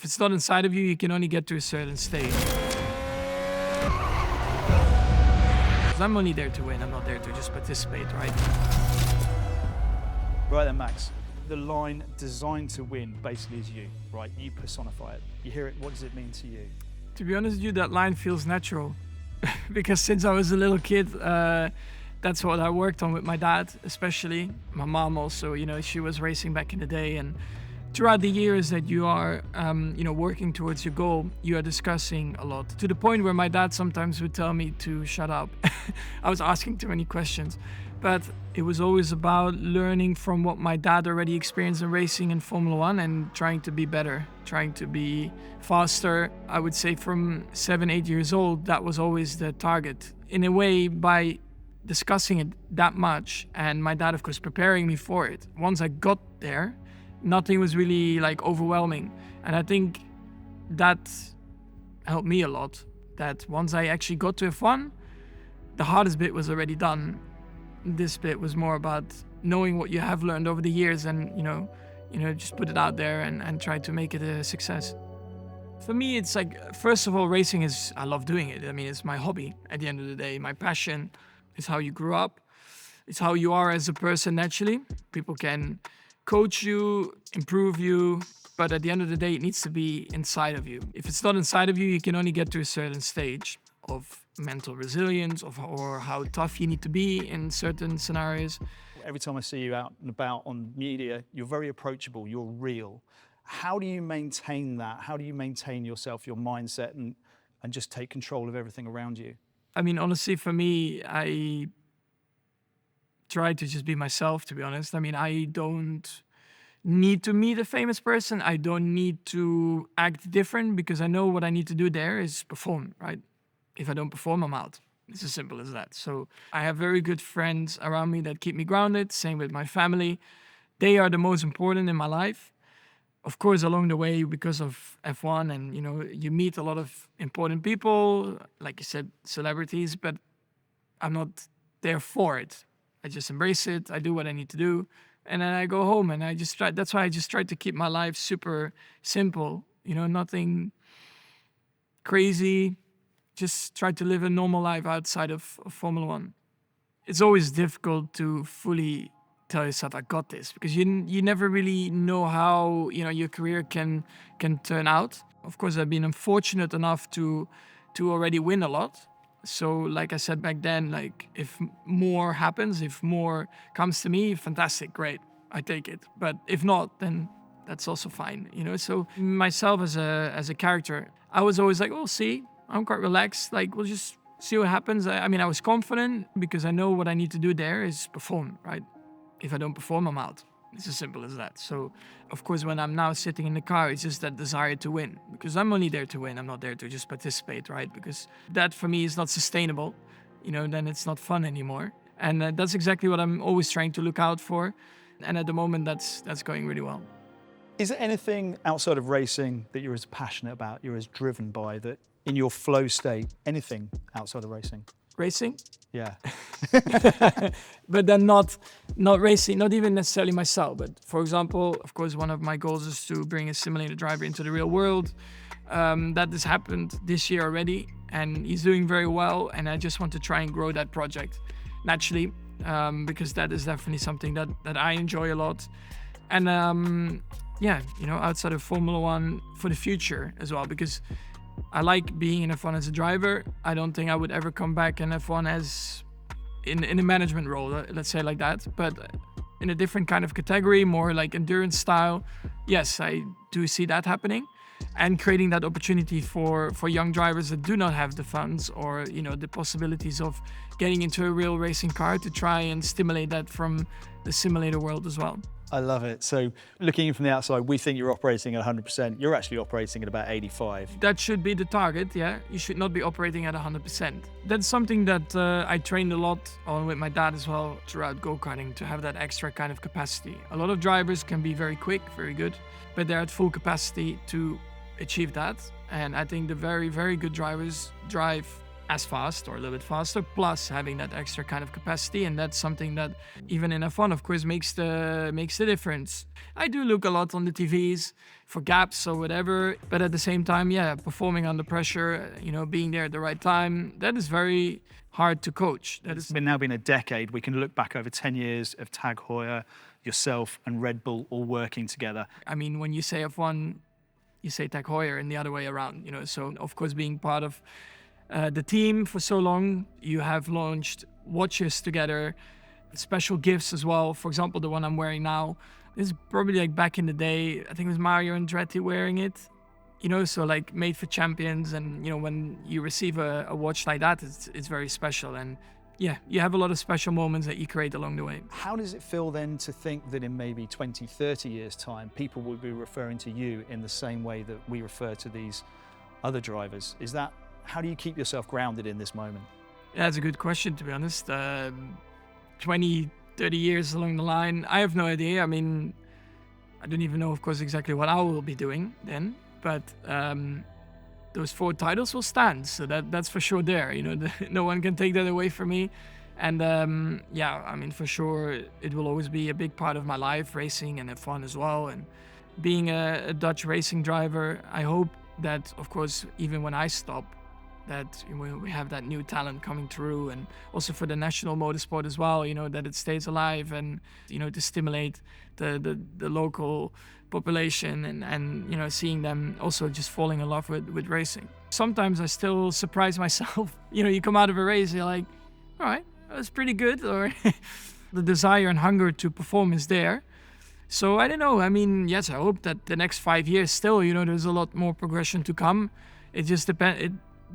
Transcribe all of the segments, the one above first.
If it's not inside of you, you can only get to a certain stage. 'Cause I'm only there to win. I'm not there to just participate, right? Right then, Max. The line "designed to win" basically is you, right? You personify it. You hear it. What does it mean to you? To be honest with you, that line feels natural. Because since I was a little kid, that's what I worked on with my dad, especially. My mom also, she was racing back in the day. And throughout the years that you are, working towards your goal, you are discussing a lot. To the point where my dad sometimes would tell me to shut up. I was asking too many questions. But it was always about learning from what my dad already experienced in racing in Formula One and trying to be better, trying to be faster. I would say from 7, 8 years old, that was always the target. In a way, by discussing it that much, and my dad, of course, preparing me for it, once I got there, nothing was really overwhelming. And I think that helped me a lot, that once I actually got to F1, the hardest bit was already done. This bit was more about knowing what you have learned over the years and, just put it out there and try to make it a success. For me, it's first of all, racing I love doing it. I mean, it's my hobby at the end of the day. My passion is how you grew up. It's how you are as a person naturally. People can coach you, improve you, but at the end of the day, it needs to be inside of you. If it's not inside of you, you can only get to a certain stage of mental resilience or how tough you need to be in certain scenarios. Every time I see you out and about on media, you're very approachable, you're real. How do you maintain that? How do you maintain yourself, your mindset, and just take control of everything around you? I mean, honestly, for me, I try to just be myself, to be honest. I mean, I don't need to meet a famous person. I don't need to act different because I know what I need to do there is perform, right? If I don't perform, I'm out. It's as simple as that. So I have very good friends around me that keep me grounded. Same with my family. They are the most important in my life. Of course, along the way, because of F1 and, you meet a lot of important people, like you said, celebrities, but I'm not there for it. I just embrace it. I do what I need to do. And then I go home and that's why I just try to keep my life super simple. Nothing crazy. Just try to live a normal life outside of Formula One. It's always difficult to fully tell yourself, I got this, because you never really know how your career can turn out. Of course, I've been unfortunate enough to already win a lot. So like I said back then, if more happens, if more comes to me, fantastic, great, I take it. But if not, then that's also fine. So myself as a character, I was always like, oh, see, I'm quite relaxed. We'll just see what happens. I mean, I was confident because I know what I need to do there is perform, right? If I don't perform, I'm out. It's as simple as that. So, of course, when I'm now sitting in the car, it's just that desire to win. Because I'm only there to win. I'm not there to just participate, right? Because that, for me, is not sustainable. Then it's not fun anymore. And that's exactly what I'm always trying to look out for. And at the moment, that's going really well. Is there anything outside of racing that you're as passionate about, you're as driven by, that in your flow state, anything outside of racing? Racing? Yeah. But then not racing, not even necessarily myself. But for example, of course, one of my goals is to bring a simulator driver into the real world. That has happened this year already, and he's doing very well. And I just want to try and grow that project naturally, because that is definitely something that I enjoy a lot. And outside of Formula One for the future as well, because I like being in F1 as a driver. I don't think I would ever come back in F1 as in a management role, let's say like that. But in a different kind of category, more like endurance style. Yes, I do see that happening. And creating that opportunity for young drivers that do not have the funds or, the possibilities of getting into a real racing car to try and stimulate that from the simulator world as well. I love it. So looking in from the outside, we think you're operating at 100%. You're actually operating at about 85. That should be the target, yeah. You should not be operating at 100%. That's something that I trained a lot on with my dad as well throughout go-karting, to have that extra kind of capacity. A lot of drivers can be very quick, very good, but they're at full capacity to achieve that. And I think the very, very good drivers drive as fast or a little bit faster, plus having that extra kind of capacity. And that's something that even in F1, of course, makes the difference. I do look a lot on the TVs for gaps or whatever, but at the same time, yeah, performing under pressure, being there at the right time, that is very hard to coach. It's now been a decade. We can look back over 10 years of Tag Heuer, yourself and Red Bull all working together. I mean, when you say F1, you say Tag Heuer and the other way around, So, of course, being part of the team for so long, you have launched watches together, special gifts as well. For example, the one I'm wearing now, this is probably like back in the day, I think it was Mario Andretti wearing it, so like made for champions. And, when you receive a watch like that, it's very special. And yeah, you have a lot of special moments that you create along the way. How does it feel then to think that in maybe 20, 30 years' time, people will be referring to you in the same way that we refer to these other drivers? How do you keep yourself grounded in this moment? Yeah, that's a good question, to be honest. 20, 30 years along the line, I have no idea. I mean, I don't even know, of course, exactly what I will be doing then, but those 4 titles will stand. So that's for sure there. No one can take that away from me. And yeah, I mean, for sure, it will always be a big part of my life, racing and F1 as well. And being a Dutch racing driver, I hope that, of course, even when I stop, that we have that new talent coming through, and also for the national motorsport as well, that it stays alive, and to stimulate the local population, and seeing them also just falling in love with racing. Sometimes I still surprise myself. You come out of a race, you're like, all right, that was pretty good, or the desire and hunger to perform is there. So I don't know. I mean, yes, I hope that the next 5 years still, there's a lot more progression to come. It just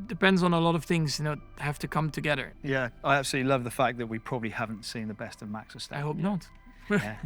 depends on a lot of things, have to come together. Yeah, I absolutely love the fact that we probably haven't seen the best of Max Verstappen. I hope not. Yeah.